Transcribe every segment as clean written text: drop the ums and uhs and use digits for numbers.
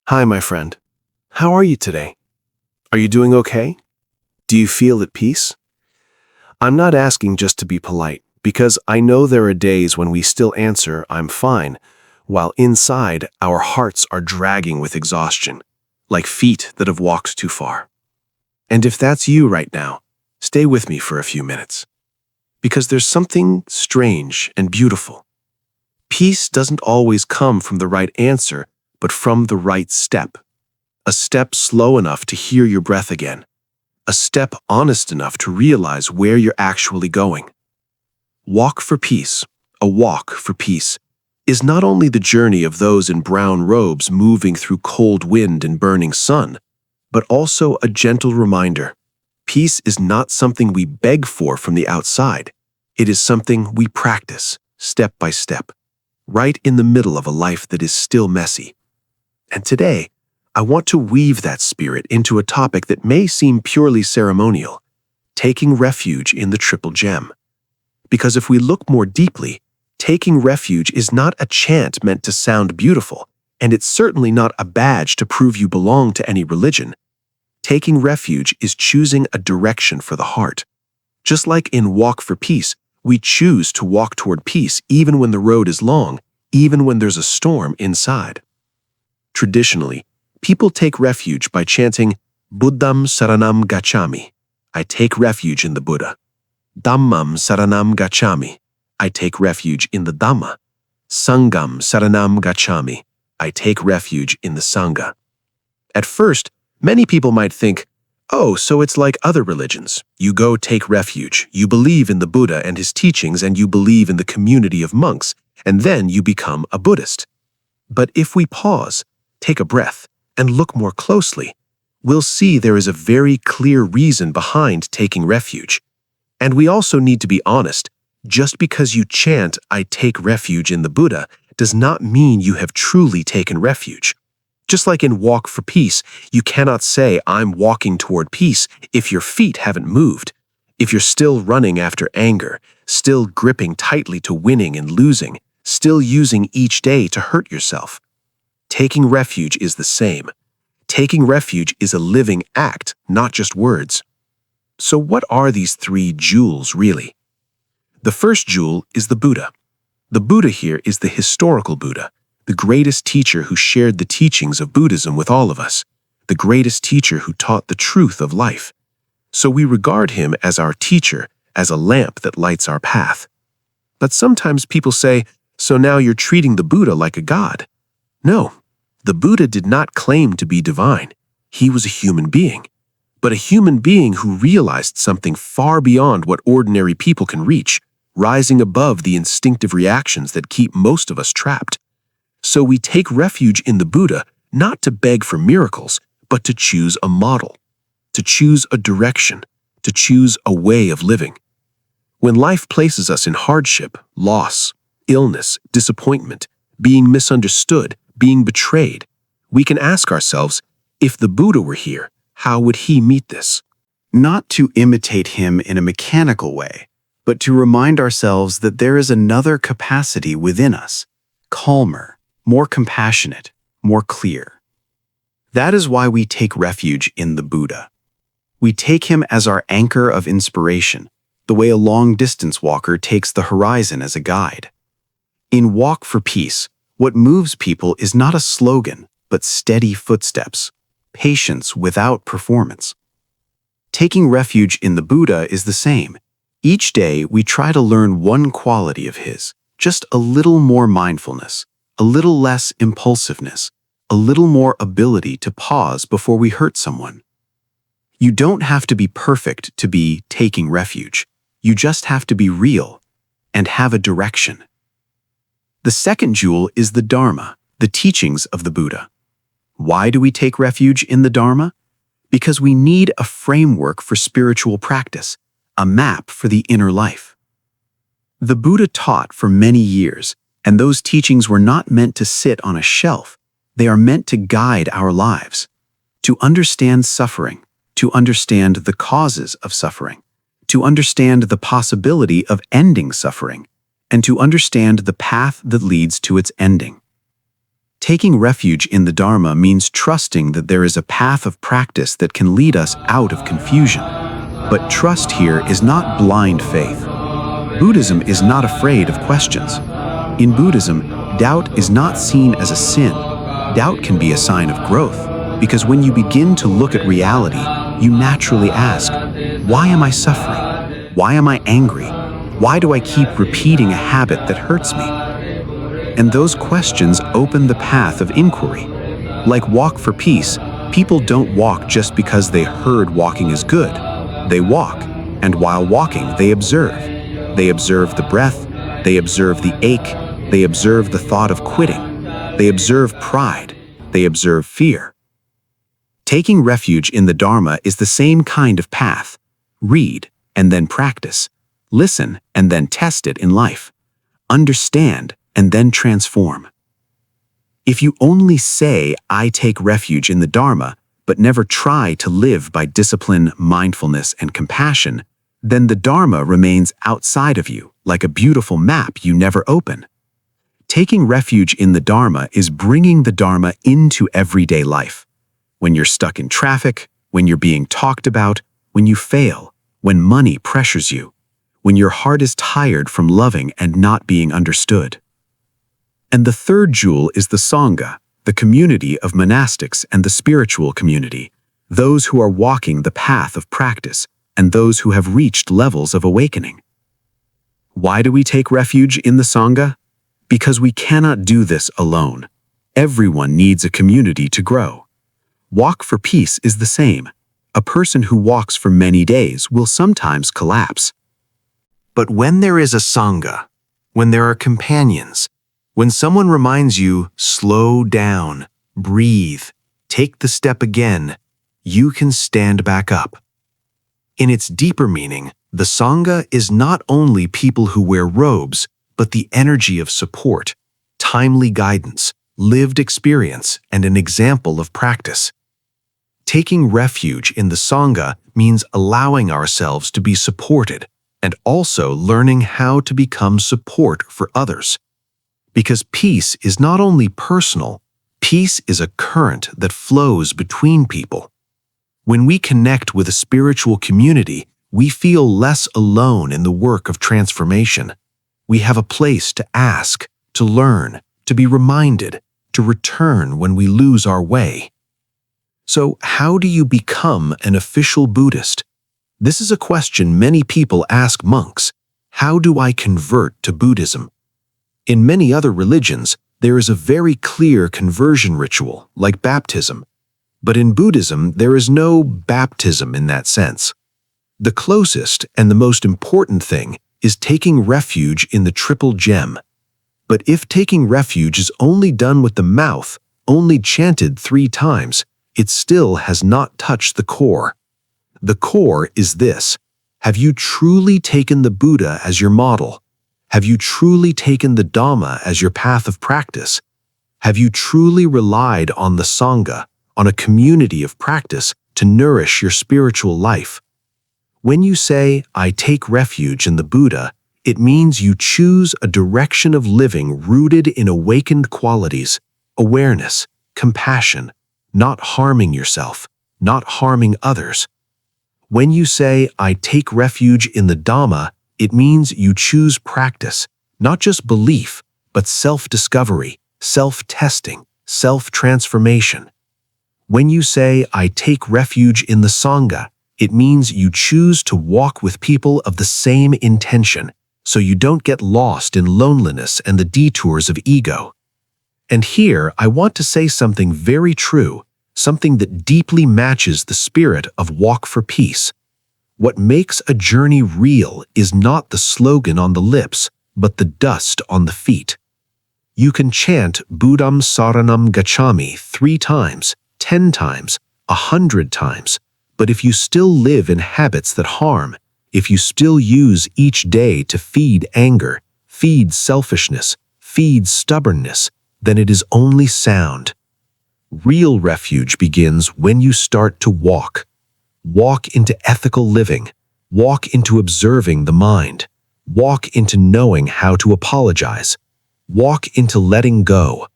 Hi, my friend. How are you today? Are you doing okay? Do you feel at peace? I'm not asking just to be polite, because I know there are days when we still answer, "I'm fine," while inside our hearts are dragging with exhaustion, like feet that have walked too far. And if that's you right now, stay with me for a few minutes, because there's something strange and beautiful. Peace doesn't always come from the right answer, but from the right step. A step slow enough to hear your breath again. A step honest enough to realize where you're actually going. Walk for peace, a walk for peace, is not only the journey of those in brown robes moving through cold wind and burning sun, but also a gentle reminder. Peace is not something we beg for from the outside. It is something we practice, step by step, right in the middle of a life that is still messy. And today, I want to weave that spirit into a topic that may seem purely ceremonial, taking refuge in the triple gem. Because if we look more deeply, taking refuge is not a chant meant to sound beautiful, and it's certainly not a badge to prove you belong to any religion. Taking refuge is choosing a direction for the heart. Just like in Walk for Peace, we choose to walk toward peace even when the road is long, even when there's a storm inside. Traditionally, people take refuge by chanting, "Buddham Saranam Gacchami," I take refuge in the Buddha. "Dhammam Saranam Gacchami," I take refuge in the Dhamma. "Sangham Saranam Gacchami," I take refuge in the Sangha. At first, many people might think, oh, so it's like other religions. You go take refuge, you believe in the Buddha and his teachings, and you believe in the community of monks, and then you become a Buddhist. But if we pause, take a breath, and look more closely, we'll see there is a very clear reason behind taking refuge. And we also need to be honest. Just because you chant, "I take refuge in the Buddha," does not mean you have truly taken refuge. Just like in Walk for Peace, you cannot say, "I'm walking toward peace," if your feet haven't moved, if you're still running after anger, still gripping tightly to winning and losing, still using each day to hurt yourself. Taking refuge is the same. Taking refuge is a living act, not just words. So what are these three jewels really? The first jewel is the Buddha. The Buddha here is the historical Buddha, the greatest teacher who shared the teachings of Buddhism with all of us, the greatest teacher who taught the truth of life. So we regard him as our teacher, as a lamp that lights our path. But sometimes people say, so now you're treating the Buddha like a god. No, the Buddha did not claim to be divine. He was a human being, but a human being who realized something far beyond what ordinary people can reach, rising above the instinctive reactions that keep most of us trapped. So we take refuge in the Buddha not to beg for miracles, but to choose a model, to choose a direction, to choose a way of living. When life places us in hardship, loss, illness, disappointment, being misunderstood, being betrayed, we can ask ourselves, if the Buddha were here, how would he meet this? Not to imitate him in a mechanical way, but to remind ourselves that there is another capacity within us, calmer, more compassionate, more clear. That is why we take refuge in the Buddha. We take him as our anchor of inspiration, the way a long-distance walker takes the horizon as a guide. In Walk for Peace, what moves people is not a slogan, but steady footsteps, patience without performance. Taking refuge in the Buddha is the same. Each day, we try to learn one quality of his, just a little more mindfulness, a little less impulsiveness, a little more ability to pause before we hurt someone. You don't have to be perfect to be taking refuge. You just have to be real and have a direction. The second jewel is the Dharma, the teachings of the Buddha. Why do we take refuge in the Dharma? Because we need a framework for spiritual practice, a map for the inner life. The Buddha taught for many years, and those teachings were not meant to sit on a shelf. They are meant to guide our lives, to understand suffering, to understand the causes of suffering, to understand the possibility of ending suffering, and to understand the path that leads to its ending. Taking refuge in the Dharma means trusting that there is a path of practice that can lead us out of confusion. But trust here is not blind faith. Buddhism is not afraid of questions. In Buddhism, doubt is not seen as a sin. Doubt can be a sign of growth, because when you begin to look at reality, you naturally ask, why am I suffering? Why am I angry? Why do I keep repeating a habit that hurts me? And those questions open the path of inquiry. Like walk for peace, people don't walk just because they heard walking is good. They walk, and while walking, they observe. They observe the breath, they observe the ache, they observe the thought of quitting, they observe pride, they observe fear. Taking refuge in the Dharma is the same kind of path. Read, and then practice. Listen, and then test it in life. Understand, and then transform. If you only say, I take refuge in the Dharma, but never try to live by discipline, mindfulness, and compassion, then the Dharma remains outside of you, like a beautiful map you never open. Taking refuge in the Dharma is bringing the Dharma into everyday life. When you're stuck in traffic, when you're being talked about, when you fail, when money pressures you, when your heart is tired from loving and not being understood. And the third jewel is the Sangha, the community of monastics and the spiritual community, those who are walking the path of practice and those who have reached levels of awakening. Why do we take refuge in the Sangha? Because we cannot do this alone. Everyone needs a community to grow. Walk for peace is the same. A person who walks for many days will sometimes collapse. But when there is a Sangha, when there are companions, when someone reminds you, slow down, breathe, take the step again, you can stand back up. In its deeper meaning, the Sangha is not only people who wear robes, but the energy of support, timely guidance, lived experience, and an example of practice. Taking refuge in the Sangha means allowing ourselves to be supported and also learning how to become support for others. Because peace is not only personal, peace is a current that flows between people. When we connect with a spiritual community, we feel less alone in the work of transformation. We have a place to ask, to learn, to be reminded, to return when we lose our way. So, how do you become an official Buddhist? This is a question many people ask monks. How do I convert to Buddhism? In many other religions, there is a very clear conversion ritual, like baptism. But in Buddhism, there is no baptism in that sense. The closest and the most important thing is taking refuge in the triple gem. But if taking refuge is only done with the mouth, only chanted 3 times, it still has not touched the core. The core is this: have you truly taken the Buddha as your model? Have you truly taken the Dhamma as your path of practice? Have you truly relied on the Sangha, on a community of practice, to nourish your spiritual life? When you say, I take refuge in the Buddha, it means you choose a direction of living rooted in awakened qualities, awareness, compassion, not harming yourself, not harming others. When you say, I take refuge in the Dhamma, it means you choose practice, not just belief, but self-discovery, self-testing, self-transformation. When you say, I take refuge in the Sangha, it means you choose to walk with people of the same intention, so you don't get lost in loneliness and the detours of ego. And here, I want to say something very true, something that deeply matches the spirit of Walk for Peace. What makes a journey real is not the slogan on the lips, but the dust on the feet. You can chant Buddham Saranam Gacchami 3 times, 10 times, 100 times, but if you still live in habits that harm, if you still use each day to feed anger, feed selfishness, feed stubbornness, then it is only sound. Real refuge begins when you start to walk. Walk into ethical living. Walk into observing the mind. Walk into knowing how to apologize. Walk into letting go.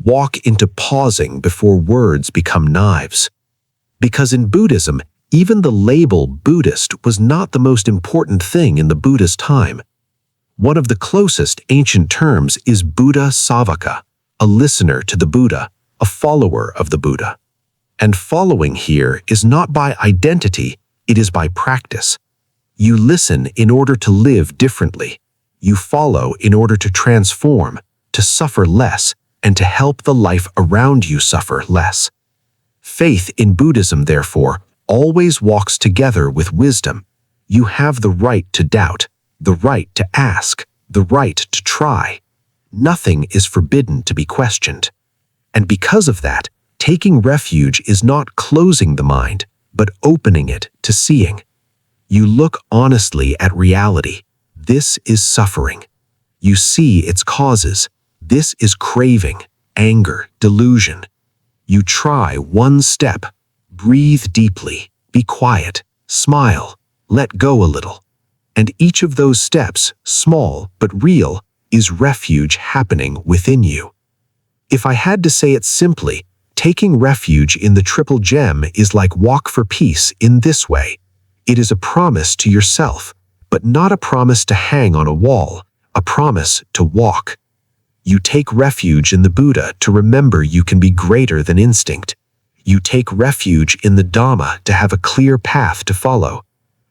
Walk into pausing before words become knives. Because in Buddhism, even the label Buddhist was not the most important thing in the Buddha's time. One of the closest ancient terms is Buddha Savaka, a listener to the Buddha, a follower of the Buddha. And following here is not by identity, it is by practice. You listen in order to live differently. You follow in order to transform, to suffer less, and to help the life around you suffer less. Faith in Buddhism, therefore, always walks together with wisdom. You have the right to doubt, the right to ask, the right to try. Nothing is forbidden to be questioned. And because of that, taking refuge is not closing the mind, but opening it to seeing. You look honestly at reality. This is suffering. You see its causes. This is craving, anger, delusion. You try one step. Breathe deeply, be quiet, smile, let go a little. And each of those steps, small but real, is refuge happening within you. If I had to say it simply, taking refuge in the Triple Gem is like walk for peace in this way. It is a promise to yourself, but not a promise to hang on a wall, a promise to walk. You take refuge in the Buddha to remember you can be greater than instinct. You take refuge in the Dharma to have a clear path to follow.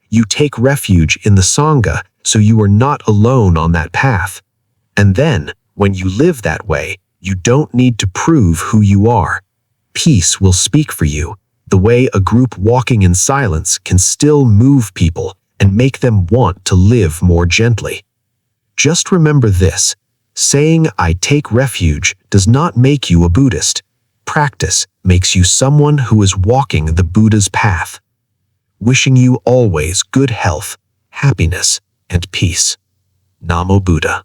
You take refuge in the Sangha so you are not alone on that path. And then, when you live that way, you don't need to prove who you are. Peace will speak for you, the way a group walking in silence can still move people and make them want to live more gently. Just remember this, saying "I take refuge" does not make you a Buddhist. Practice makes you someone who is walking the Buddha's path. Wishing you always good health, happiness, and peace. Namo Buddha.